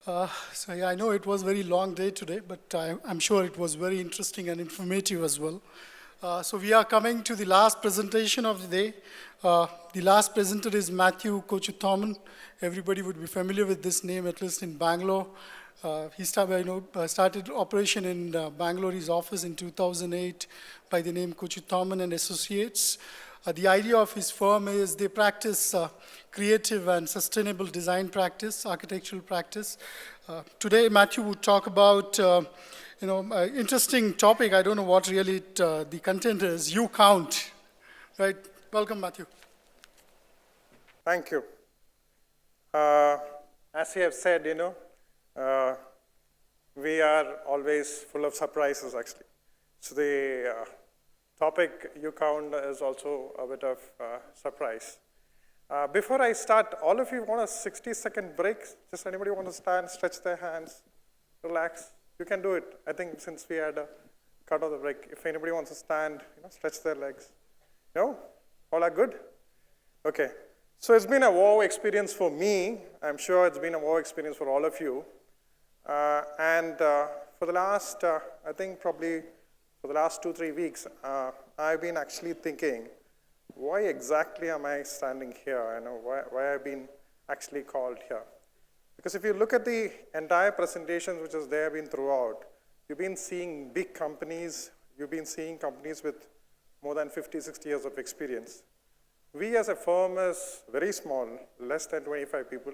So yeah, I know it was a very long day today, but I'm sure it was very interesting and informative as well. So we are coming to the last presentation of the day. The last presenter is Matthew Kochuthommen. Everybody would be familiar with this name, at least in Bangalore. He started operation in Bangalore's office in 2008 by the name Kochuthommen and Associates. The idea of his firm is they practice creative and sustainable design practice, architectural practice. Today, Matthew would talk about interesting topic. I don't know what really the content is. You count, right? Welcome, Matthew. Thank you. As you have said, we are always full of surprises, actually. So the topic you count is also a bit of surprise. Before I start, all of you want a 60-second break? Just anybody want to stand, stretch their hands, relax? You can do it. I think since we had a cut of the break, if anybody wants to stand, stretch their legs. No? All are good? Okay. So it's been a wow experience for me. I'm sure it's been a wow experience for all of you. For the last, I think probably for the last 2-3 weeks, I've been actually thinking, why exactly am I standing here? Why I've been actually called here. Because if you look at the entire presentations which has there been throughout, you've been seeing big companies, you've been seeing companies with more than 50, 60 years of experience. We as a firm is very small, less than 25 people,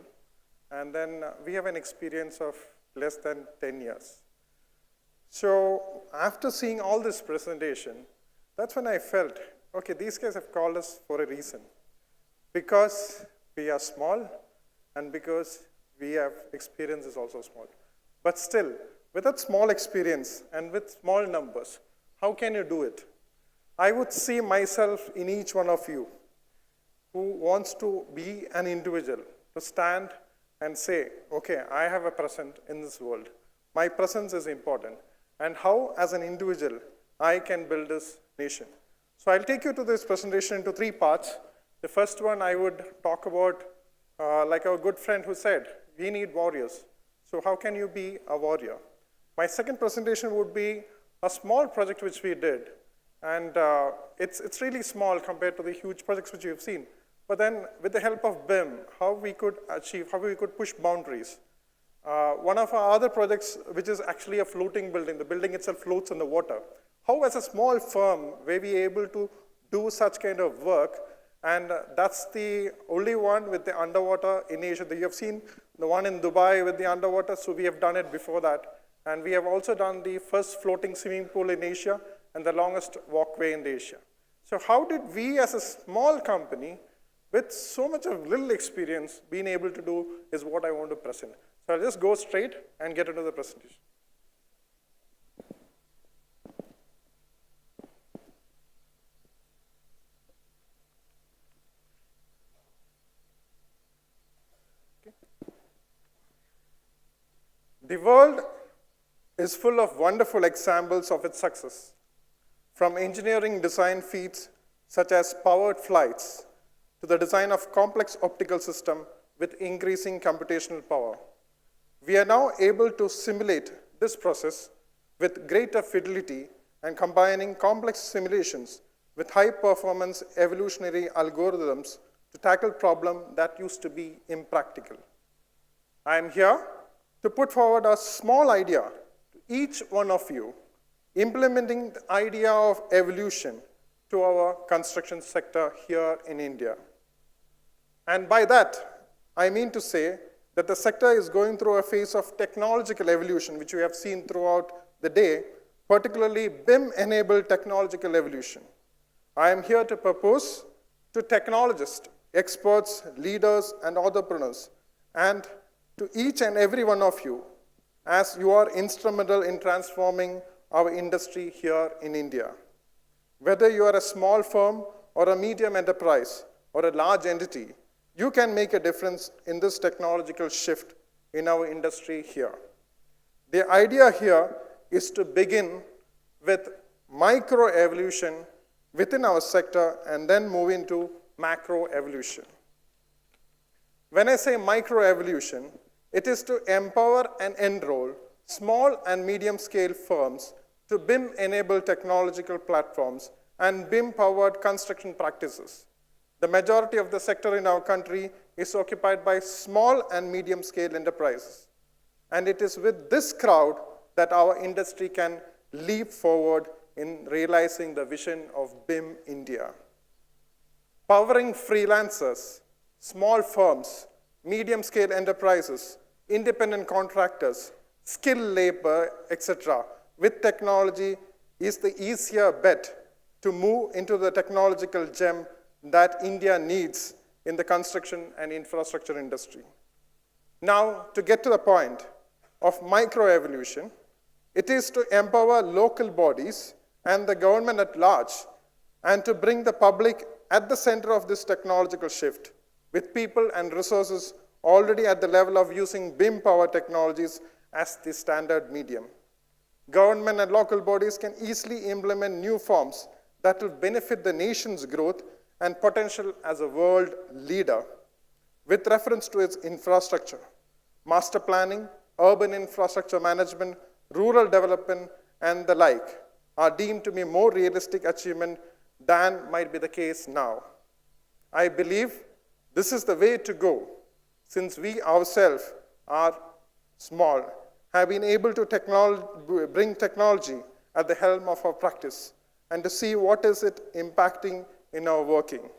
and then we have an experience of less than 10 years. So after seeing all this presentation, that's when I felt, okay, these guys have called us for a reason. Because we are small and because we have experience is also small. But still, with that small experience and with small numbers, how can you do it? I would see myself in each one of you who wants to be an individual, to stand and say, okay, I have a presence in this world. My presence is important. And how, as an individual, I can build this nation. So I'll take you to this presentation into 3 parts. The first one I would talk about, like our good friend who said, we need warriors. So how can you be a warrior? My second presentation would be a small project which we did. And it's really small compared to the huge projects which you've seen. But then with the help of BIM, how we could achieve, how we could push boundaries. One of our other projects, which is actually a floating building, the building itself floats in the water. How as a small firm were we able to do such kind of work? And that's the only one with the underwater in Asia. You have seen the one in Dubai with the underwater, so we have done it before that. And we have also done the first floating swimming pool in Asia and the longest walkway in Asia. So how did we as a small company with so much of little experience being able to do is what I want to present. So I'll just go straight and get into the presentation. Okay. The world is full of wonderful examples of its success, from engineering design feats such as powered flights to the design of complex optical system with increasing computational power. We are now able to simulate this process with greater fidelity and combining complex simulations with high-performance evolutionary algorithms to tackle problems that used to be impractical. I am here to put forward a small idea to each one of you, implementing the idea of evolution to our construction sector here in India. And by that, I mean to say that the sector is going through a phase of technological evolution, which we have seen throughout the day, particularly BIM-enabled technological evolution. I am here to propose to technologists, experts, leaders, and entrepreneurs, and to each and every one of you, as you are instrumental in transforming our industry here in India. Whether you are a small firm or a medium enterprise or a large entity, you can make a difference in this technological shift in our industry here. The idea here is to begin with microevolution within our sector and then move into macroevolution. When I say microevolution, It is to empower and enroll small and medium-scale firms to BIM-enabled technological platforms and BIM-powered construction practices. The majority of the sector in our country is occupied by small and medium-scale enterprises. And it is with this crowd that our industry can leap forward in realizing the vision of BIM India. Powering freelancers, small firms, medium-scale enterprises, independent contractors, skilled labor, etc., with technology is the easier bet to move into the technological gem that India needs in the construction and infrastructure industry. Now, to get to the point of MicroEvolution, it is to empower local bodies and the government at large, and to bring the public at the center of this technological shift, with people and resources already at the level of using BIM-powered technologies as the standard medium. Government and local bodies can easily implement new forms that will benefit the nation's growth and potential as a world leader with reference to its infrastructure. Master planning, urban infrastructure management, rural development, and the like are deemed to be more realistic achievement than might be the case now. I believe this is the way to go, since we ourselves are small, have been able to bring technology at the helm of our practice, and to see what is it impacting in our working.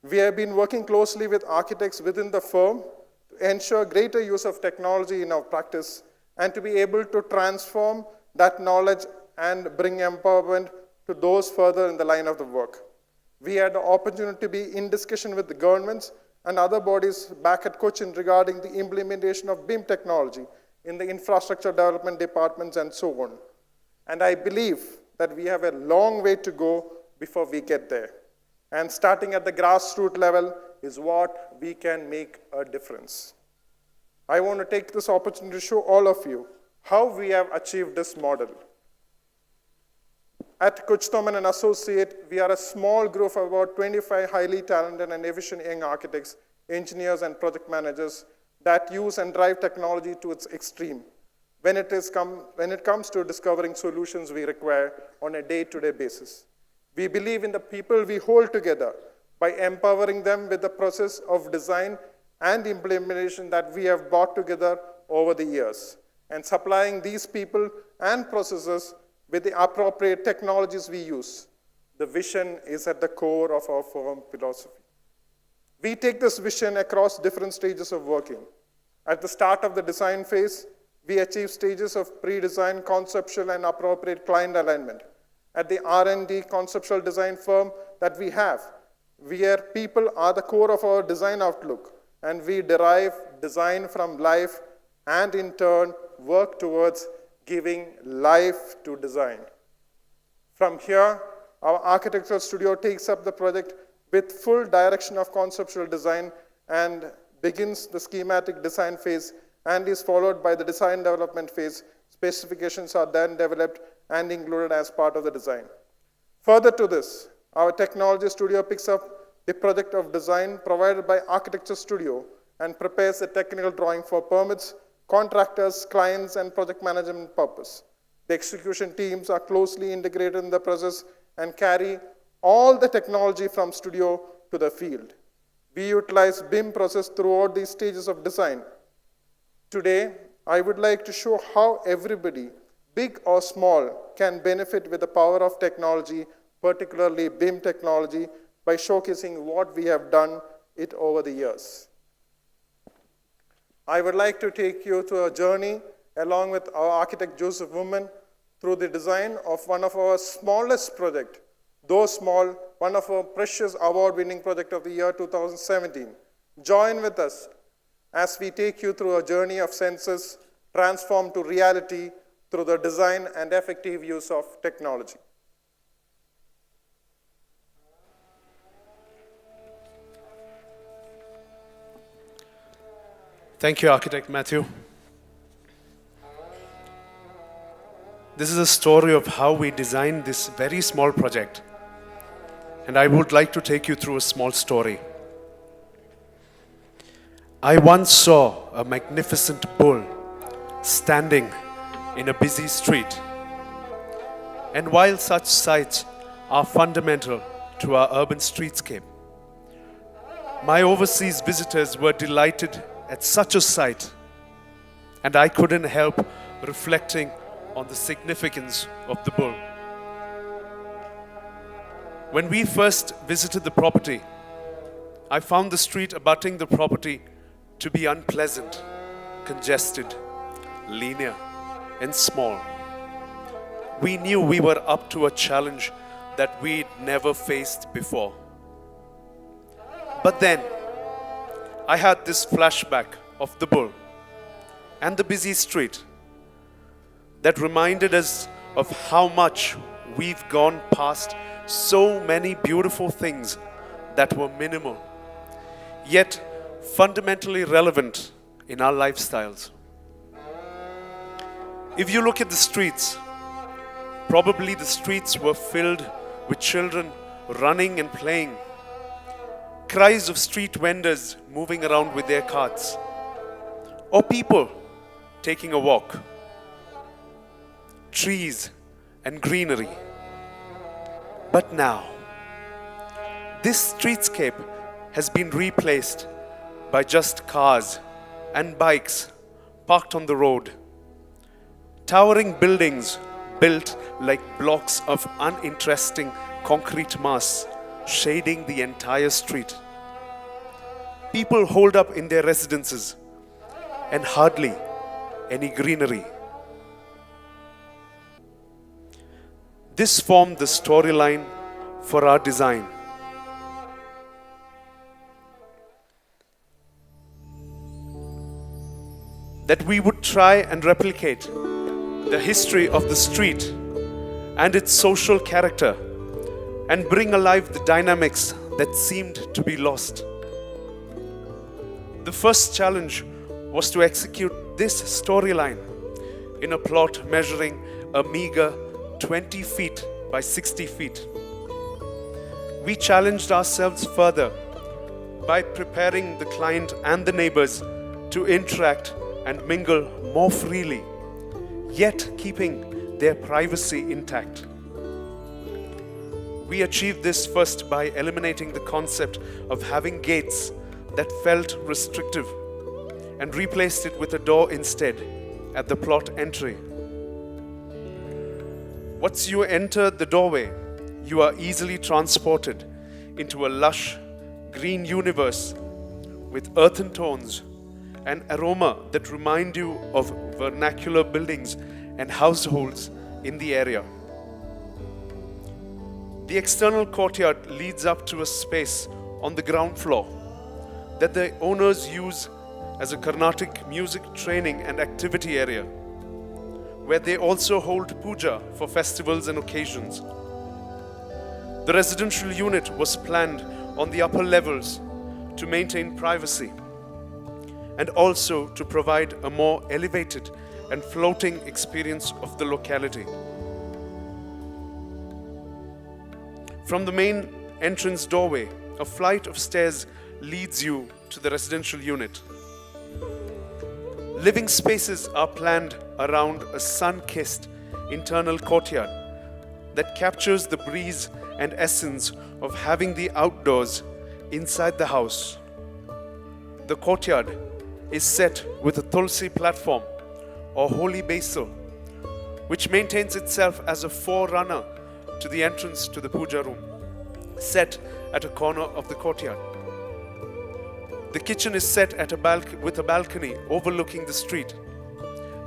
We have been working closely with architects within the firm to ensure greater use of technology in our practice and to be able to transform that knowledge and bring empowerment to those further in the line of the work. We had the opportunity to be in discussion with the governments and other bodies back at Cochin regarding the implementation of BIM technology in the infrastructure development departments and so on. And I believe that we have a long way to go before we get there. And starting at the grassroots level is what we can make a difference. I want to take this opportunity to show all of you how we have achieved this model. At Kochuthommen and Associate, we are a small group of about 25 highly talented and efficient young architects, engineers, and project managers that use and drive technology to its extreme when it comes to discovering solutions we require on a day-to-day basis. We believe in the people we hold together by empowering them with the process of design and implementation that we have brought together over the years, and supplying these people and processes with the appropriate technologies we use. The vision is at the core of our firm philosophy. We take this vision across different stages of working. At the start of the design phase, we achieve stages of pre-design, conceptual, and appropriate client alignment. At the R&D conceptual design firm that we have, where people are the core of our design outlook, and we derive design from life and in turn work towards giving life to design. From here, our architectural studio takes up the project with full direction of conceptual design and begins the schematic design phase and is followed by the design development phase. Specifications are then developed and included as part of the design. Further to this, our technology studio picks up the project of design provided by architecture studio and prepares a technical drawing for permits, contractors, clients, and project management purpose. The execution teams are closely integrated in the process and carry all the technology from studio to the field. We utilize BIM process throughout these stages of design. Today, I would like to show how everybody, big or small, can benefit with the power of technology, particularly BIM technology, by showcasing what we have done it over the years. I would like to take you through a journey along with our architect Kochuthommen through the design of one of our smallest projects, though small, one of our precious award-winning project of the year 2017. Join with us as we take you through a journey of senses transformed to reality through the design and effective use of technology. Thank you, Architect Matthew. This is a story of how we designed this very small project. And I would like to take you through a small story. I once saw a magnificent bull standing in a busy street. And while such sights are fundamental to our urban streetscape, my overseas visitors were delighted at such a sight, and I couldn't help reflecting on the significance of the bull. When we first visited the property, I found the street abutting the property to be unpleasant, congested, linear, and small. We knew we were up to a challenge that we'd never faced before. But then, I had this flashback of the bull and the busy street that reminded us of how much we've gone past so many beautiful things that were minimal, yet fundamentally relevant in our lifestyles. If you look at the streets, probably the streets were filled with children running and playing, cries of street vendors moving around with their carts, or people taking a walk, trees and greenery. But now, this streetscape has been replaced by just cars and bikes parked on the road, towering buildings built like blocks of uninteresting concrete mass shading the entire street. People holed up in their residences and hardly any greenery. This formed the storyline for our design. That we would try and replicate the history of the street and its social character and bring alive the dynamics that seemed to be lost. The first challenge was to execute this storyline in a plot measuring a meager 20 feet by 60 feet. We challenged ourselves further by preparing the client and the neighbors to interact and mingle more freely, yet keeping their privacy intact. We achieved this first by eliminating the concept of having gates that felt restrictive and replaced it with a door instead at the plot entry. Once you enter the doorway, you are easily transported into a lush green universe with earthen tones and aroma that remind you of vernacular buildings and households in the area. The external courtyard leads up to a space on the ground floor that the owners use as a Carnatic music training and activity area, where they also hold puja for festivals and occasions. The residential unit was planned on the upper levels to maintain privacy and also to provide a more elevated and floating experience of the locality. From the main entrance doorway, a flight of stairs leads you to the residential unit. Living spaces are planned around a sun-kissed internal courtyard that captures the breeze and essence of having the outdoors inside the house. The courtyard is set with a tulsi platform or holy basil, which maintains itself as a forerunner to the entrance to the puja room, set at a corner of the courtyard. The kitchen is set at with a balcony overlooking the street,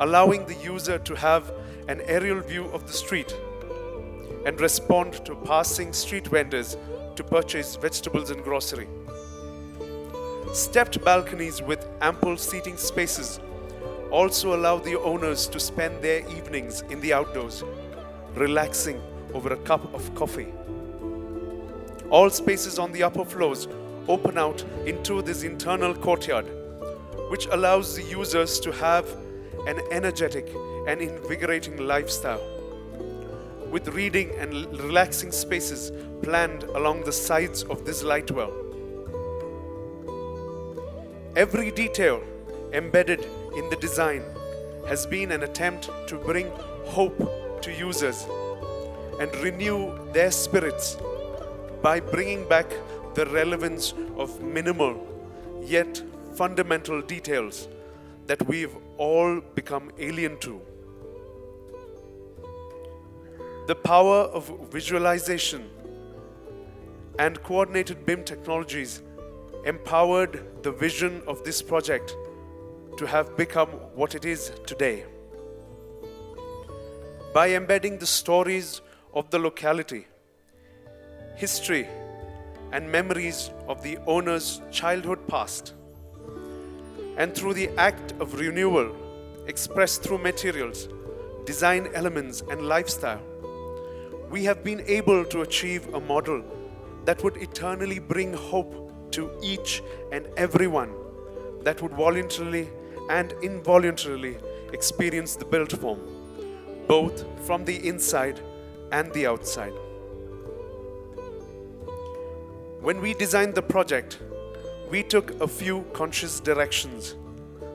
allowing the user to have an aerial view of the street and respond to passing street vendors to purchase vegetables and grocery. Stepped balconies with ample seating spaces also allow the owners to spend their evenings in the outdoors, relaxing over a cup of coffee. All spaces on the upper floors open out into this internal courtyard, which allows the users to have an energetic and invigorating lifestyle, with reading and relaxing spaces planned along the sides of this light well. Every detail embedded in the design has been an attempt to bring hope to users and renew their spirits by bringing back the relevance of minimal yet fundamental details that we've all become alien to. The power of visualization and coordinated BIM technologies empowered the vision of this project to have become what it is today. By embedding the stories of the locality, history, and memories of the owner's childhood past, and through the act of renewal expressed through materials, design elements, and lifestyle, we have been able to achieve a model that would eternally bring hope to each and everyone that would voluntarily and involuntarily experience the built form, both from the inside and the outside. When we designed the project, we took a few conscious directions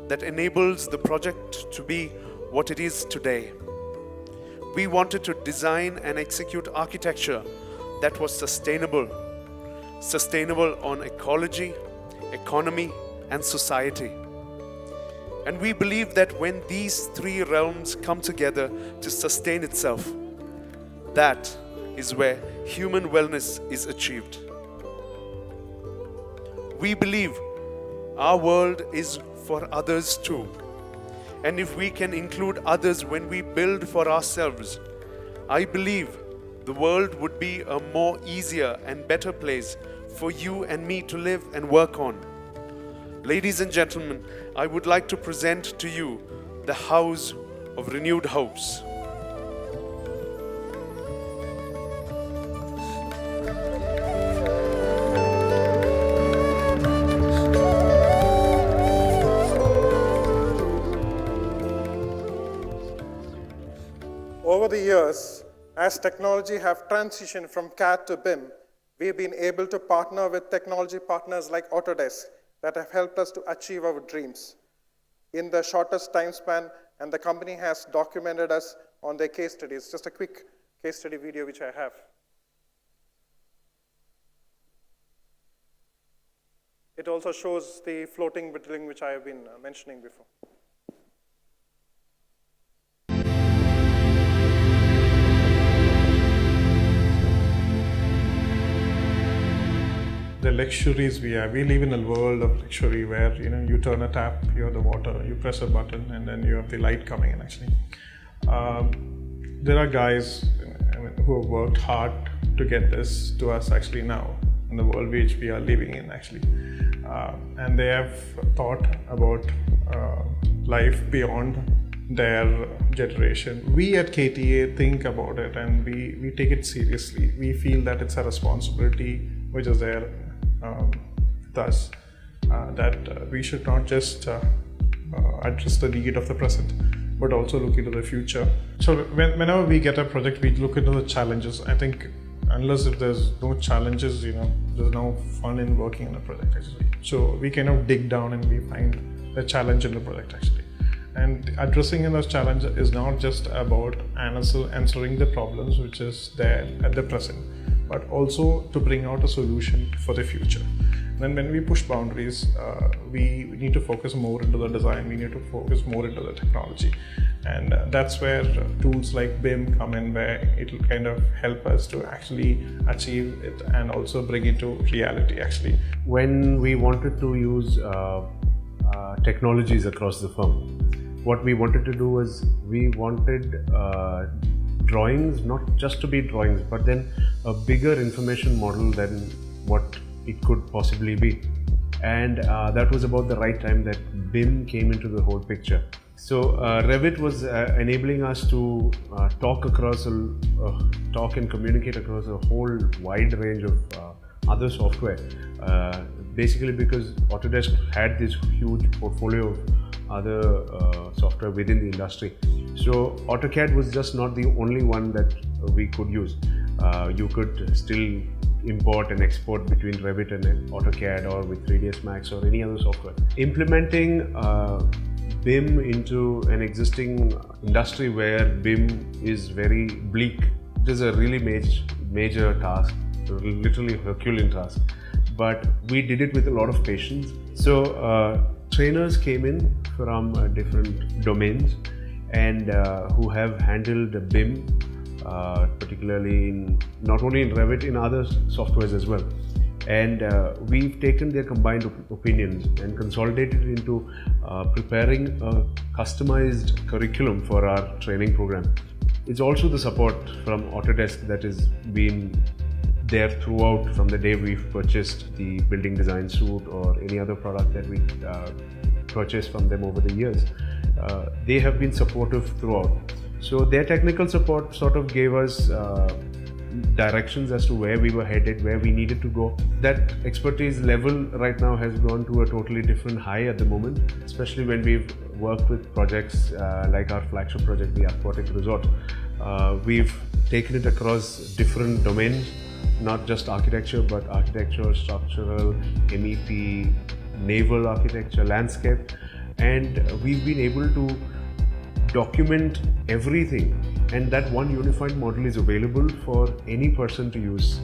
that enables the project to be what it is today. We wanted to design and execute architecture that was sustainable on ecology, economy, and society. And we believe that when these three realms come together to sustain itself, that is where human wellness is achieved. We believe our world is for others too. And if we can include others when we build for ourselves, I believe the world would be a more easier and better place for you and me to live and work on. Ladies and gentlemen, I would like to present to you the House of Renewed Hopes. Over the years, as technology have transitioned from CAD to BIM, we've been able to partner with technology partners like Autodesk that have helped us to achieve our dreams in the shortest time span, and the company has documented us on their case studies. Just a quick case study video which I have. It also shows the floating building which I have been mentioning before. The luxuries we have. We live in a world of luxury where you turn a tap, you have the water, you press a button, and then you have the light coming in. Actually, there are guys who have worked hard to get this to us. Actually, now in the world which we are living in, actually, and they have thought about life beyond their generation. We at KTA think about it and we take it seriously. We feel that it's a responsibility which is there with us, that we should not just address the need of the present, but also look into the future. So whenever we get a project, we look into the challenges. I think unless if there's no challenges, there's no fun in working on a project actually. So we kind of dig down and we find the challenge in the project actually. And addressing those challenges is not just about answering the problems which is there at the present, but also to bring out a solution for the future. Then when we push boundaries, we need to focus more into the design, we need to focus more into the technology. And that's where tools like BIM come in, where it will kind of help us to actually achieve it and also bring it to reality actually. When we wanted to use technologies across the firm, what we wanted to do was we wanted drawings not just to be drawings, but then a bigger information model than what it could possibly be. And that was about the right time that BIM came into the whole picture. So Revit was enabling us to talk and communicate across a whole wide range of other software. Basically because Autodesk had this huge portfolio of other software within the industry. So AutoCAD was just not the only one that we could use. You could still import and export between Revit and AutoCAD or with Radius Max or any other software. Implementing BIM into an existing industry where BIM is very bleak, it is a really major task, literally Herculean task. But we did it with a lot of patience. So trainers came in from different domains and who have handled BIM, particularly in not only in Revit, in other softwares as well. And we've taken their combined opinions and consolidated into preparing a customized curriculum for our training program. It's also the support from Autodesk that has been there throughout, from the day we've purchased the building design suite or any other product that we purchased from them over the years. They have been supportive throughout. So their technical support sort of gave us directions as to where we were headed, where we needed to go. That expertise level right now has gone to a totally different high at the moment, especially when we've worked with projects like our flagship project, the Aquatic Resort. We've taken it across different domains, not just architecture, but architecture, structural, MEP, naval architecture, landscape, and we've been able to document everything, and that one unified model is available for any person to use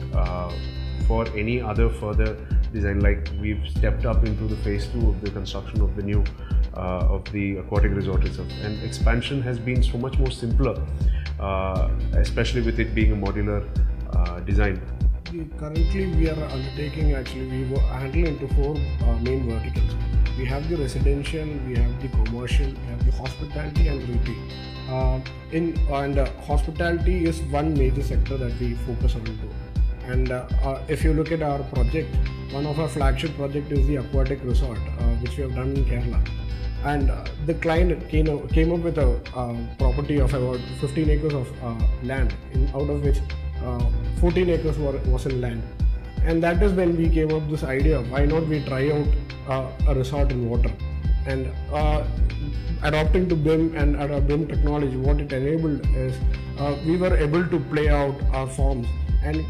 for any other further design. Like we've stepped up into the phase 2 of the construction of the new of the aquatic resort itself, and expansion has been so much more simpler, especially with it being a modular design. Currently we are undertaking, we were handling into 4 main verticals. We have the residential, we have the commercial, we have the hospitality and retail. Hospitality is one major sector that we focus on to. And if you look at our project, one of our flagship project is the Aquatic Resort, which we have done in Kerala. And the client came up with a property of about 15 acres of land, out of which 14 acres was in land. And that is when we came up with this idea, why not we try out a resort in water. And adopting to BIM and our BIM technology, what it enabled is we were able to play out our forms and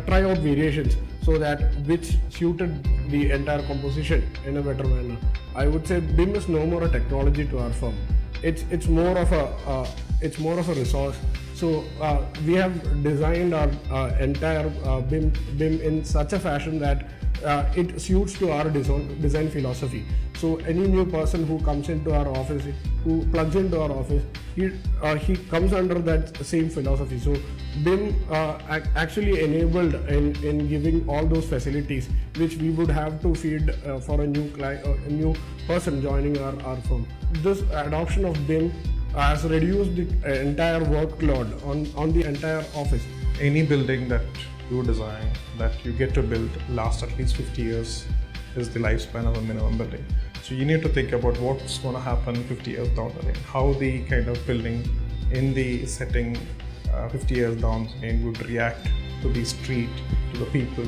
try out variations so that which suited the entire composition in a better manner. I would say BIM is no more a technology to our firm. It's more of a resource. So we have designed our entire BIM in such a fashion that it suits to our design philosophy. So any new person who comes into our office, who plugs into our office, he comes under that same philosophy. So BIM actually enabled in giving all those facilities which we would have to feed for a new client, a new person joining our firm. This adoption of BIM has reduced the entire workload on the entire office. Any building that you design, that you get to build, lasts at least 50 years is the lifespan of a minimum building. So you need to think about what's going to happen 50 years down the lane, how the kind of building in the setting 50 years down the lane would react to the street, to the people,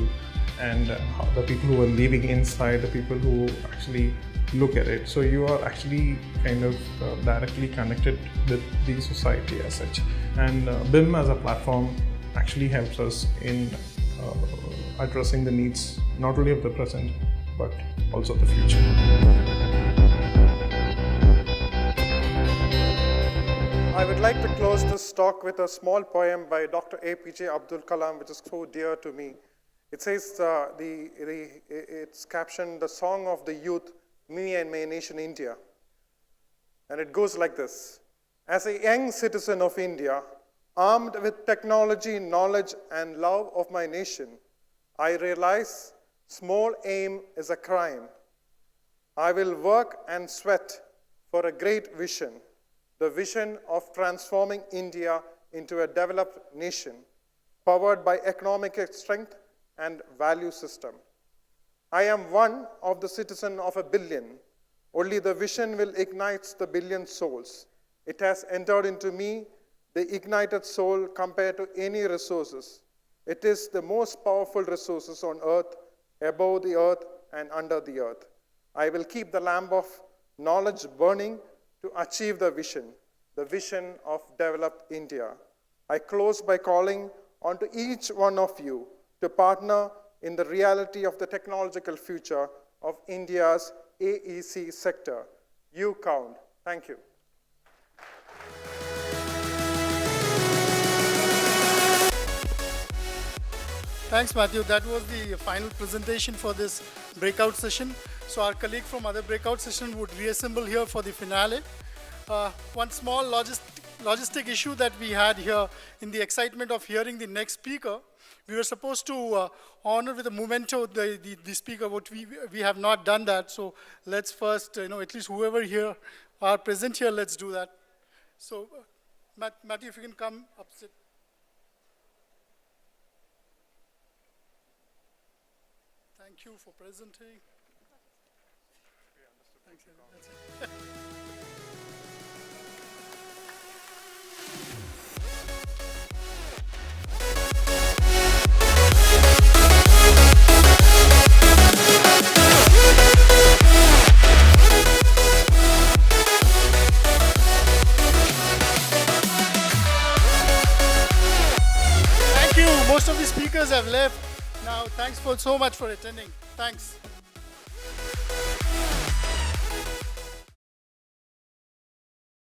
and how the people who are living inside, the people who actually look at it. So you are actually kind of directly connected with the society as such. And BIM as a platform actually helps us in addressing the needs not only of the present but also the future. I would like to close this talk with a small poem by Dr. APJ Abdul Kalam, which is so dear to me. It says, it's captioned, "The Song of the Youth, Me and My Nation India." And it goes like this: as a young citizen of India, armed with technology, knowledge, and love of my nation, I realize small aim is a crime. I will work and sweat for a great vision, the vision of transforming India into a developed nation, powered by economic strength and value system. I am one of the citizens of 1 billion. Only the vision will ignite the billion souls. It has entered into me, the ignited soul, compared to any resources. It is the most powerful resources on earth, above the earth and under the earth. I will keep the lamp of knowledge burning to achieve the vision of developed India. I close by calling onto each one of you to partner in the reality of the technological future of India's AEC sector. You count. Thank you. Thanks, Matthew. That was the final presentation for this breakout session. So our colleague from other breakout session would reassemble here for the finale. One small logistic issue that we had here in the excitement of hearing the next speaker, we were supposed to honor with a memento the speaker, but we have not done that. So let's first, at least whoever here are present here, let's do that. So Matthew, if you can come up. Thank you for presenting. Thanks, that's it. Thank you. Most of the speakers have left. Now, thanks so much for attending. Thanks.